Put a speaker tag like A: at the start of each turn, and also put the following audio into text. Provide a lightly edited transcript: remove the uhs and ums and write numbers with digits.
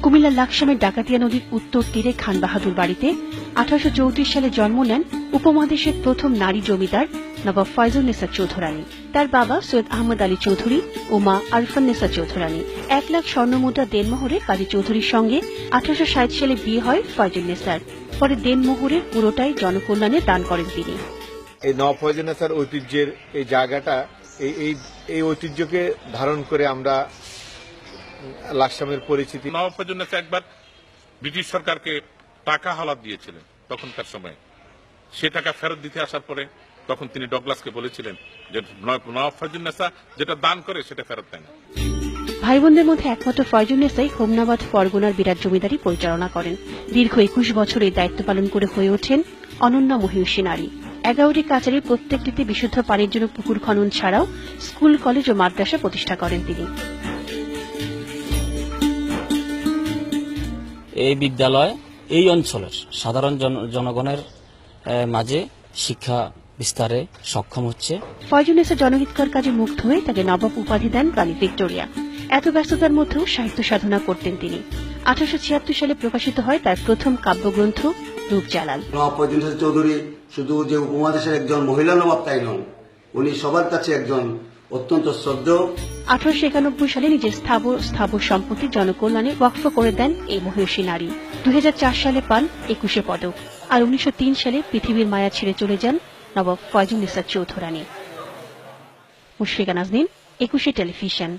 A: কুমিল্লার লাকসামের ডাকাতিয়া নদীর উত্তর তীরে খান বাহাদুর বাড়িতে 1834 সালে জন্ম নেন উপমহাদেশের প্রথম নারী জমিদার নবাব ফয়জুন্নেসা চৌধুরানী। তার বাবা সৈয়দ আহমদ আলী চৌধুরী ও মা আরিফান্নেসা চৌধুরানী। 1 লাখ স্বর্ণমুদ্রা দেনমোহরে কাজী চৌধুরীর সঙ্গে 1860 সালে বিয়ে হয় ফয়জুন্নেসার। পরে দেনমোহরের পুরোটাই জনকল্যাণে দান করেন তিনি।
B: এই নবাব ফয়জুন্নেসার ঐতিহ্যের এই জায়গাটা এই ঐতিহ্যকে ধারণ করে আমরা লাকসামের পরিচিতি।
C: নবাব ফয়জুন্নেসা একবার ব্রিটিশ সরকারকে টাকা হাওলাত দিয়েছিলেন তখনকার সময়ে। সে টাকা ফেরত দিতে আসার পরে তখন তিনি ডগলাসকে বলেছিলেন যে নবাব ফয়জুন্নেসা যেটা দান করে সেটা ফেরত দেয় না।
A: ভাই বোনদের মধ্যে একমাত্র ফয়জুন্নেসাই হোমনাবাদ পরগনার বিরাট জমিদারি পরিচালনা করেন। দীর্ঘ 21 বছর এই দায়িত্ব পালন করে হয়ে ওঠেন অনন্য মহিষী নারী। 11টি কাচারির প্রত্যেকটিতে বিশুদ্ধ পানির জন্য পুকুর খনন ছাড়াও স্কুল, কলেজ ও মাদ্রাসা প্রতিষ্ঠা করেন তিনি।
D: এই বিদ্যালয় এই অঞ্চলের সাধারণ জনগণের মাঝে শিক্ষা বিস্তারে সক্ষম হচ্ছে।
A: ফয়জুন্নেসা জনহিতকর কাজে মুগ্ধ হয়ে তাকে নবাব উপাধি দেন রানী ভিক্টোরিয়া। এত ব্যস্ততার মধ্যেও সাহিত্য সাধনা করতেন তিনি। 1876 সালে প্রকাশিত হয় তার প্রথম কাব্যগ্রন্থ রূপজালাল।
E: নবাব ফয়জুন্নেসা চৌধুরী শুধু যে উপমহাদেশের একজন মহিলা নবাব তাই নন, উনি সবার কাছে একজন অত্যন্ত শ্রদ্ধেয়।
A: 1891 সালে নিজের স্থাবর সম্পত্তি জনকল্যাণে ওয়াকফ করে দেন এই মহিষী নারী। 2004 সালে পান 21 পদক। আর 1903 সালে পৃথিবীর মায়া ছেড়ে চলে যান নবাব ফয়জুন্নেসা চৌধুরানী। মুশফিকা নাজনীন, 21 টেলিভিশন।